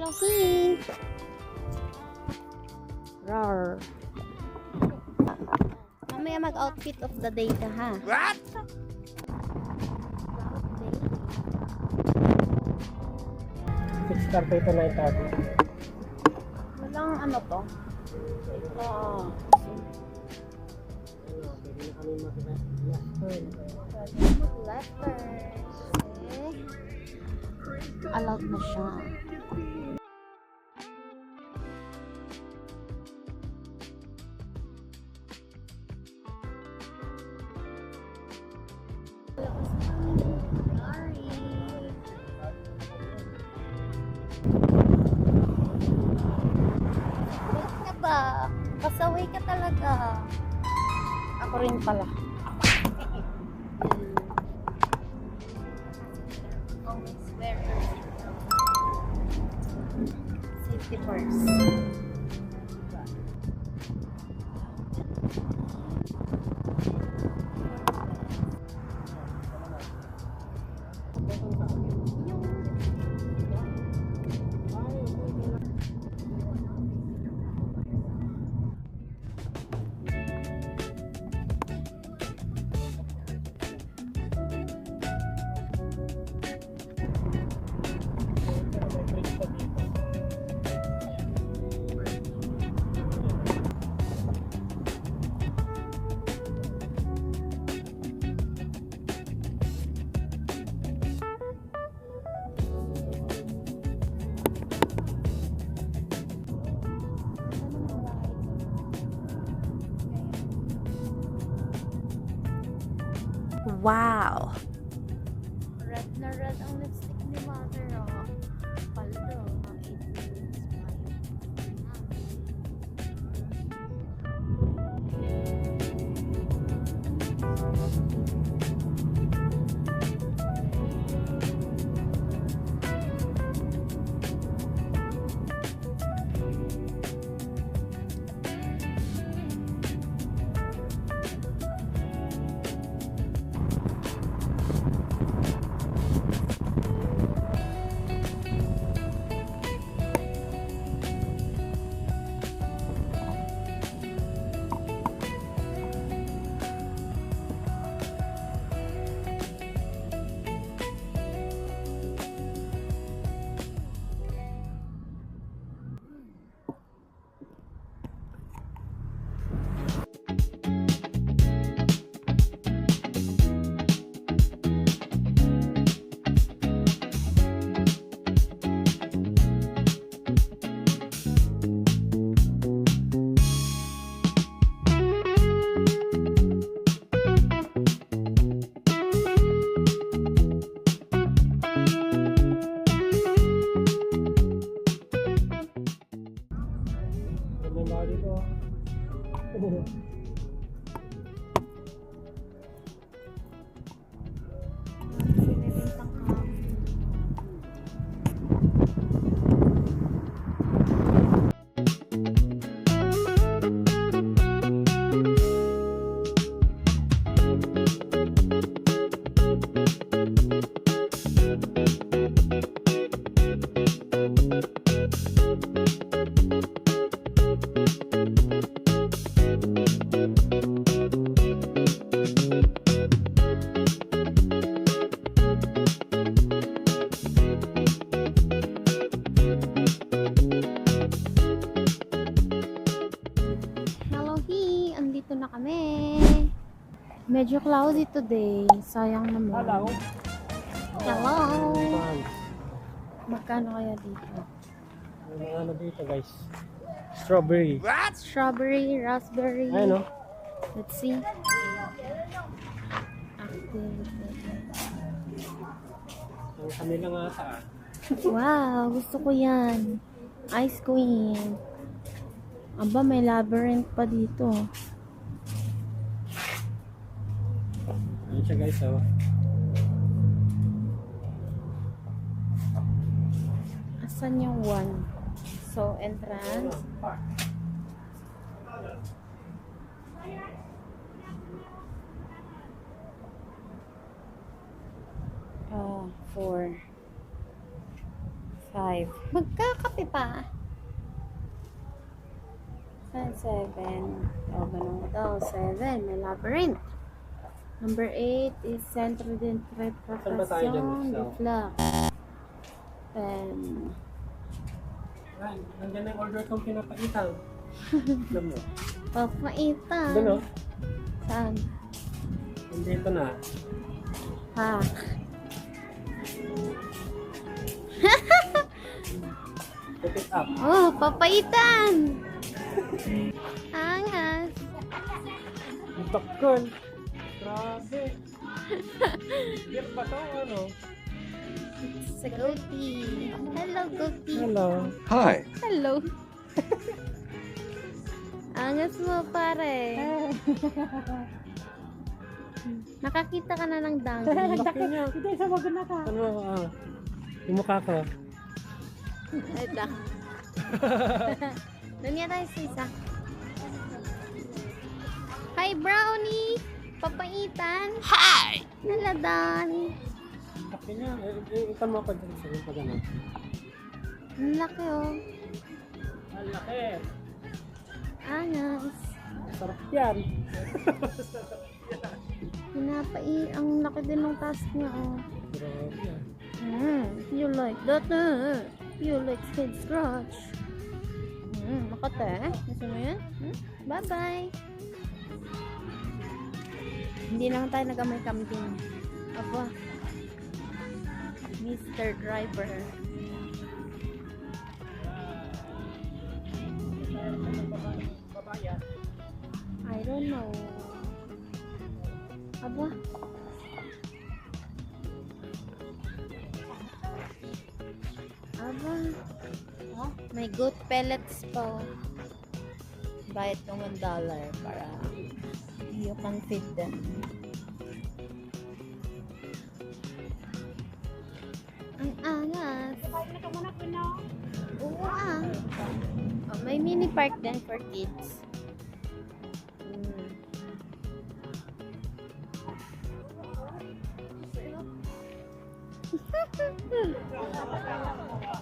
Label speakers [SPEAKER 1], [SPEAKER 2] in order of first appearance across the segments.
[SPEAKER 1] Elohim! Rawr! Mamaya mag-outfit of the day ka, ha?
[SPEAKER 2] What?
[SPEAKER 3] Start ito na ito.
[SPEAKER 1] Walang ano to? Letters. Allowed na siya. Pasaway ka talaga. Ako rin pala. Always wear safety first. Wow! Red na red ang lipstick ni Mother, oh. Paldo, ang 8 minutes pa Andito na kami. Medyo cloudy today. Sayang naman.
[SPEAKER 3] Hello.
[SPEAKER 1] Hello. Magkano kaya dito?
[SPEAKER 3] Ano dito guys? Strawberry.
[SPEAKER 2] What?
[SPEAKER 1] Strawberry, raspberry.
[SPEAKER 3] Ayun o.
[SPEAKER 1] Let's see. Activity.
[SPEAKER 3] Ang kami lang ata.
[SPEAKER 1] Wow, gusto ko yan. Ice cream. Aba, may labyrinth pa dito.
[SPEAKER 3] Ayun siya guys oh.
[SPEAKER 1] Asan yung one? So, entrance. 5. Magkakape pa. 7. O, ganun ito. 7. May labyrinth. Number 8 is Centro de
[SPEAKER 3] Saan ba tayo dyan?
[SPEAKER 1] Interpretación de Flux. 10.
[SPEAKER 3] Ay, nandiyan na yung order kong pinapaitan. Alam mo?
[SPEAKER 1] Papaitan.
[SPEAKER 3] Doon o.
[SPEAKER 1] Saan?
[SPEAKER 3] Nandito na.
[SPEAKER 1] Ha?
[SPEAKER 3] Pick it up.
[SPEAKER 1] Oh, papaitan! Angas.
[SPEAKER 3] Ang takon. Grabe. Beer ba to? Ano?
[SPEAKER 1] Sa Gopi. Hello, Gopi.
[SPEAKER 3] Hello.
[SPEAKER 2] Hi.
[SPEAKER 1] Hello. Angas mo, pare. Nakakita ka na ng danggi.
[SPEAKER 3] Laki niya. Ano? Yung mukha ko.
[SPEAKER 1] Ito. Doon nga tayo sa isa. Hi, Brownie! Papaitan! Hi! Naladan!
[SPEAKER 3] Laki niya. Ikan mo ako dyan sa yung pagano.
[SPEAKER 1] Ang laki oh.
[SPEAKER 3] Ang laki.
[SPEAKER 1] Angas.
[SPEAKER 3] Sarap yan.
[SPEAKER 1] Ang laki din ng task niya oh.
[SPEAKER 3] Grabe yan.
[SPEAKER 1] You like that You like head scratch. Makata Gusto mo yun? Bye-bye. Hindi lang tayo nagamay kambing. Aba. Mr. Driver. I don't know. Aba. Aba. May goat pellets pa. Bayad ka $1 para you can feed them. Ang angas. Oo Oh, may mini park din for kids.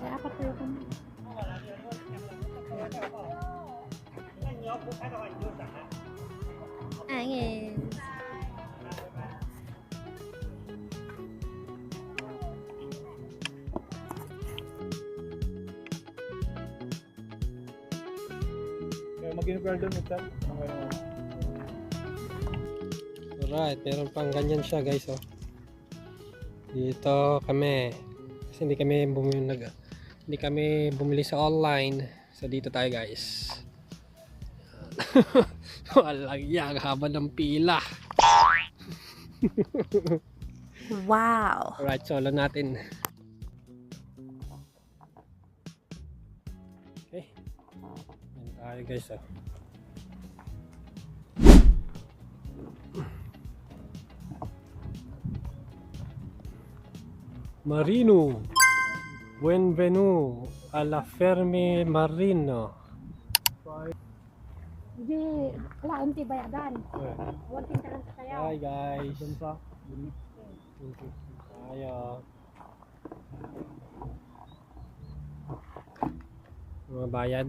[SPEAKER 1] Kaya ako tayo ko na. Angin.
[SPEAKER 3] Mag-in-garden ito. Alright, meron pang ganyan siya guys oh. Dito kami. Kasi hindi kami bumili sa online. So dito tayo guys. Walang yang haba ng pila.
[SPEAKER 1] Wow.
[SPEAKER 3] Alright, solo natin. Okay. Yan tayo guys oh. Marino. Buenvenu alla Fermi Marino.
[SPEAKER 4] Hindi, wala unti bayadan. Walting talang sa kayo.
[SPEAKER 3] Hi guys. Ayo. Mga bayad.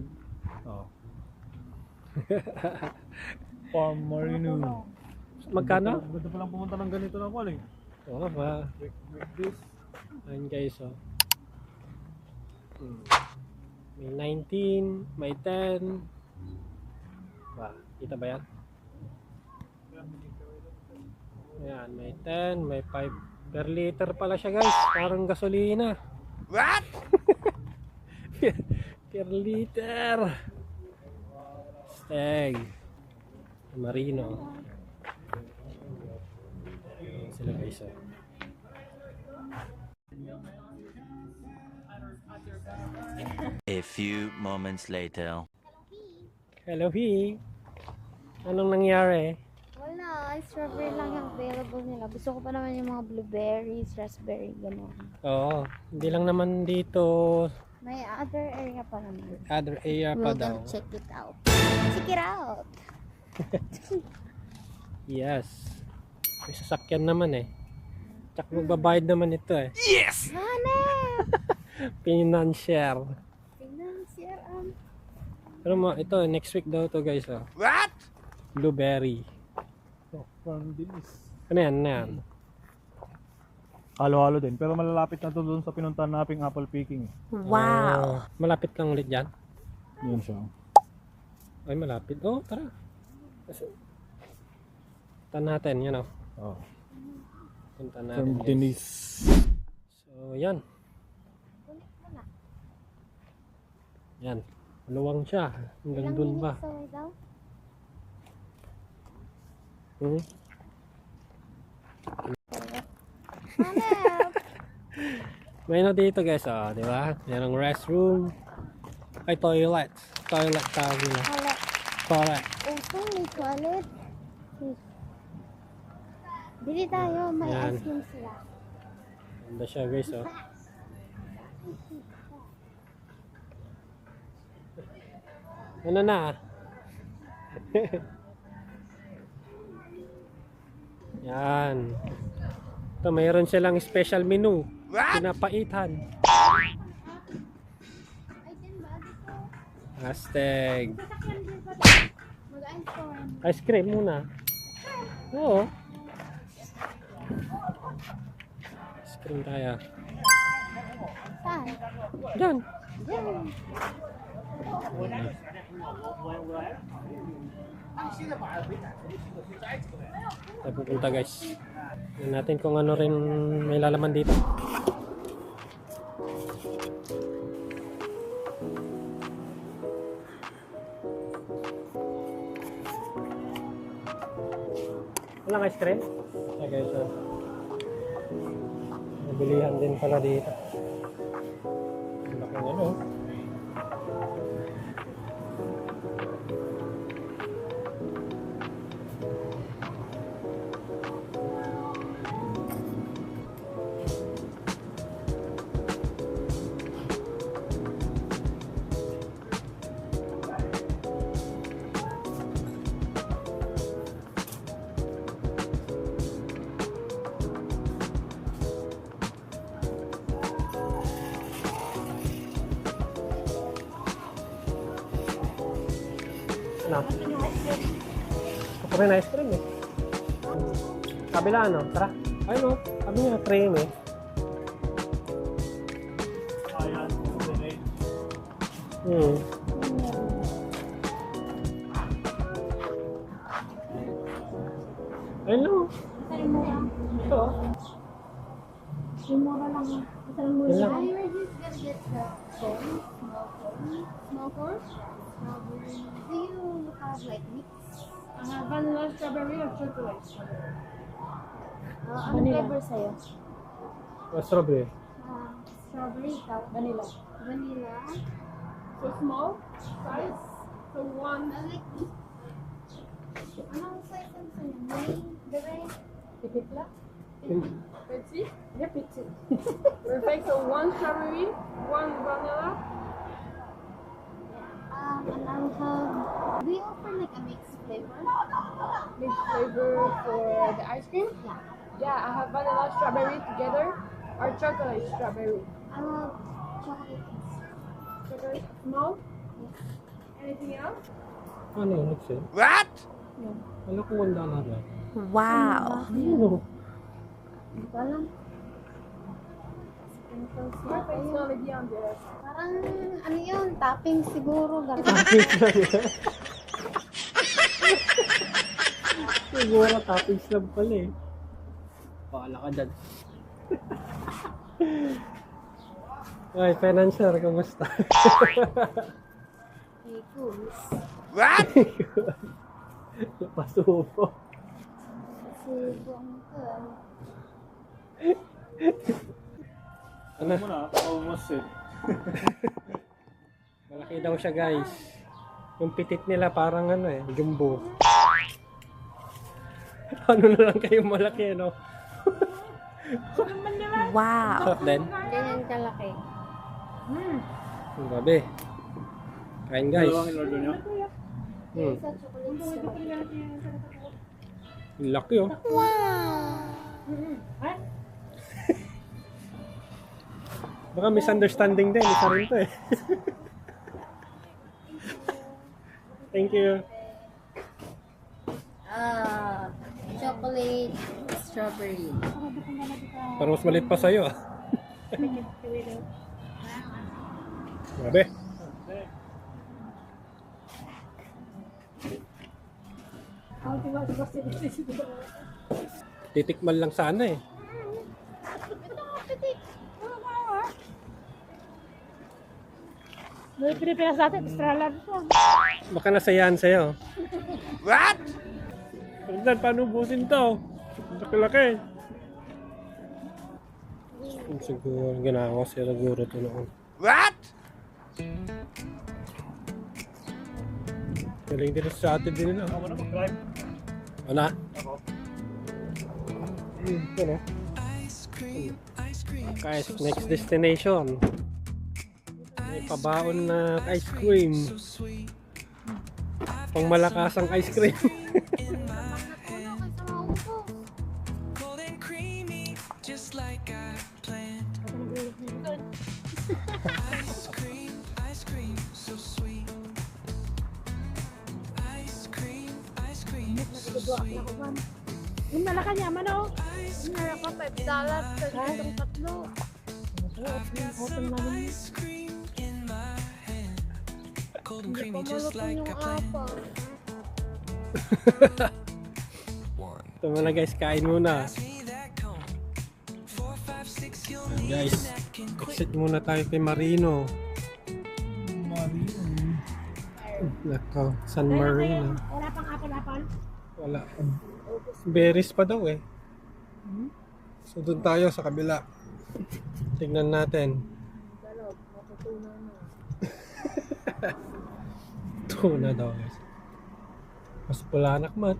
[SPEAKER 3] Oh.
[SPEAKER 5] Farm Marino.
[SPEAKER 3] Magkano?
[SPEAKER 5] Ganda pa lang pumunta ng ganito na ako eh.
[SPEAKER 3] Oo ba?
[SPEAKER 5] Like this.
[SPEAKER 3] Ayan guys oh. May 19, may 10. Ba, kita ba yan? Ayan, may 10, may 5 per liter pala siya guys. Parang gasolina. What? Per liter. Steg. Marino. Ayan sila guys oh.
[SPEAKER 2] A few moments later.
[SPEAKER 3] Hello, Hi. Anong nangyari?
[SPEAKER 1] Wala, strawberry lang yung available nila. Gusto ko pa naman yung mga blueberries, raspberry, gano'n.
[SPEAKER 3] Oo, hindi lang naman dito.
[SPEAKER 1] May other area pa naman.
[SPEAKER 3] Other area pa
[SPEAKER 1] We'll
[SPEAKER 3] daw.
[SPEAKER 1] go check it out. Check it out!
[SPEAKER 3] Yes. May sasakyan naman eh. Tsaka magbabayad naman ito eh.
[SPEAKER 1] Hanep!
[SPEAKER 3] Financier.
[SPEAKER 1] Financier,
[SPEAKER 3] Pero ito, next week daw to guys. Oh.
[SPEAKER 2] What?
[SPEAKER 3] Blueberry.
[SPEAKER 5] Oh, parang dinis.
[SPEAKER 3] Ano yan? Ano yan?
[SPEAKER 5] Halo-halo din. Pero malalapit na to doon sa pinuntahan nating apple picking.
[SPEAKER 3] Wow. Malapit lang ulit dyan.
[SPEAKER 5] Yun siya.
[SPEAKER 3] Ay, malapit. Oh, tara. Punta natin, yun o.
[SPEAKER 5] Oh.
[SPEAKER 3] Punta
[SPEAKER 5] From
[SPEAKER 3] natin. Guys.
[SPEAKER 5] dinis.
[SPEAKER 3] So, yan. Yan. Maluwang siya. Hanggang dun ba? Hmm? May na dito guys, oh, di ba? Yan ang restroom. Ay, toilet. Toilet tawag nila. Toilet.
[SPEAKER 1] Utong may toilet. Bili tayo, may
[SPEAKER 3] Yan.
[SPEAKER 1] ice cream sila.
[SPEAKER 3] Ganda siya guys, oh. Ano na? Yan. Ito, mayroon silang special menu. Pinapaitan. Hashtag. Ice cream muna. Oo. Ice cream tayo.
[SPEAKER 1] Saan?
[SPEAKER 3] Diyan.
[SPEAKER 1] Diyan.
[SPEAKER 3] Tayo pupunta guys. Tignan natin kung ano rin may lalaman dito. Walang ice cream? Okay, so nabilihan din pala dito. Ang laking ano. Ano? Gusto ko rin ice cream eh. Kabila ano? Tara. Ay no, sabi niya cream eh. Hmm. Hello. Ito.
[SPEAKER 4] Yung mura lang. Ito lang mura.
[SPEAKER 3] Yun lang.
[SPEAKER 1] I were just gonna get the cone, small cone. Do you have like mix?
[SPEAKER 4] Vanilla strawberry or chocolate?
[SPEAKER 1] Ano flavor sa'yo?
[SPEAKER 3] Strawberry.
[SPEAKER 1] Strawberry, ikaw?
[SPEAKER 4] Vanilla.
[SPEAKER 1] Vanilla.
[SPEAKER 4] So small size. So one.
[SPEAKER 1] I like anong size ang sa'yo? The rain?
[SPEAKER 4] Tipit lang.
[SPEAKER 3] Hmm.
[SPEAKER 4] Pepsi? Yeah, Pepsi. Perfect. So one strawberry, one vanilla.
[SPEAKER 1] And I'll have, do you offer like a mixed flavor?
[SPEAKER 4] Mixed flavor for the ice cream.
[SPEAKER 1] Yeah.
[SPEAKER 4] Yeah, I have vanilla strawberry together or chocolate strawberry.
[SPEAKER 1] I love chocolate.
[SPEAKER 4] Chocolate small. Anything else?
[SPEAKER 3] Ano yun? Next eh?
[SPEAKER 2] What?
[SPEAKER 3] Ano kung wala na rin?
[SPEAKER 1] Wow.
[SPEAKER 3] Ano?
[SPEAKER 1] Hindi ko alam. Sprinkles na.
[SPEAKER 4] Perfect. It's not like beyond there.
[SPEAKER 1] Parang ano yun, topping siguro.
[SPEAKER 3] Siguro toppings lang pala eh. Paala ka dyan. Ay, financier, kamusta?
[SPEAKER 1] Hey, goose.
[SPEAKER 2] What?
[SPEAKER 3] Pasupo.
[SPEAKER 1] Subong ka.
[SPEAKER 3] Ano?
[SPEAKER 5] Mo na, almost it.
[SPEAKER 3] Malaki daw siya guys. Yung pitit nila parang ano eh, jumbo. Ano na lang kayo malaki no?
[SPEAKER 1] Wow.
[SPEAKER 3] Sarap din.
[SPEAKER 1] Ganyan kalaki.
[SPEAKER 3] Ang gabi. Kain guys.
[SPEAKER 5] Dalawang in-order niyo?
[SPEAKER 1] Sa chocolate strawberry.
[SPEAKER 3] Ang laki oh. Baka misunderstanding din. Isa rin to eh. Thank you.
[SPEAKER 1] Chocolate strawberry.
[SPEAKER 3] Parang mas maliit pa sa'yo ah. Grabe. Titikman lang sana eh.
[SPEAKER 4] May Pilipinas natin, Australia ito.
[SPEAKER 3] Baka nasayaan sa'yo. What? Tignan, paano ubusin to? Laki-laki. Siguro, ginawa sila siguro ito noon.
[SPEAKER 2] What?
[SPEAKER 3] Galing din sa atin din nila.
[SPEAKER 5] Ako na mag-drive.
[SPEAKER 3] Wala? Ito no? Guys, next destination. May pabaon na ice cream. Pang malakasang ice cream.
[SPEAKER 4] Yung malakan yaman o. Yung nalaka $5. Sa itong tatlo. Open namin. Hindi pa malapang yung apa.
[SPEAKER 3] Ito muna guys, kain muna. Guys, exit muna tayo kay Marino. Nako, San Marino.
[SPEAKER 4] Wala pang apple-apple?
[SPEAKER 3] Wala. Berries pa daw eh. So doon tayo sa kabila. Tignan natin. Tuna daw guys. Mas pula anak mat.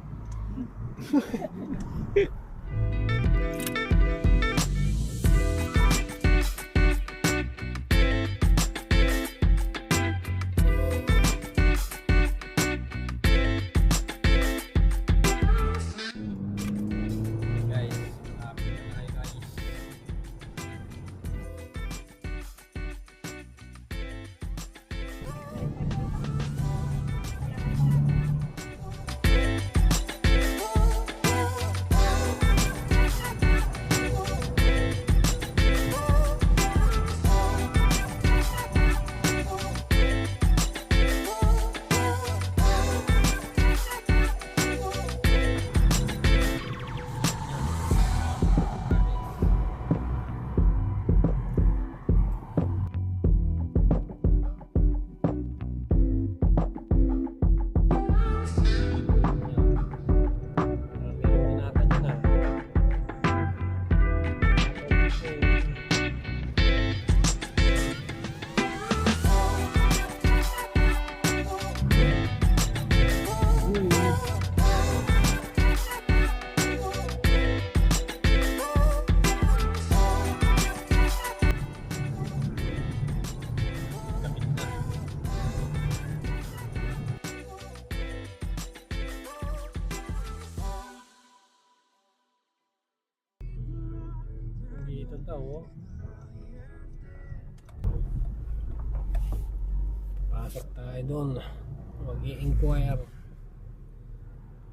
[SPEAKER 3] Dito daw oh. Pasok tayo doon. Mag-i-inquire.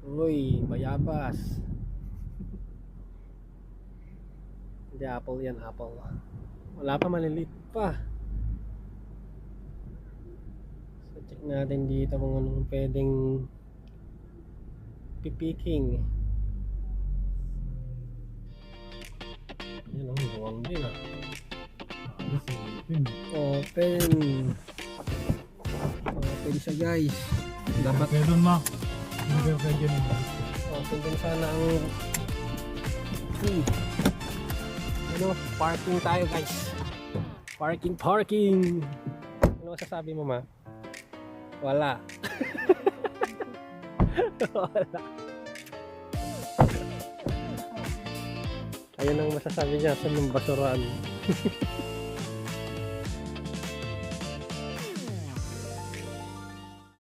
[SPEAKER 3] Uy, bayabas. Hindi apple yan, apple. Wala pa, maliliit pa. So check natin dito kung anong pwedeng pipiking. Yan ang buwang din ah. Open. Open siya guys. Dapat
[SPEAKER 5] Meron ma. Hindi ka dyan.
[SPEAKER 3] open din sana ang ano, parking tayo guys. Parking. Ano masasabi mo ma? Wala. Wala. Ayun ang masasabi niya sa ng basurahan.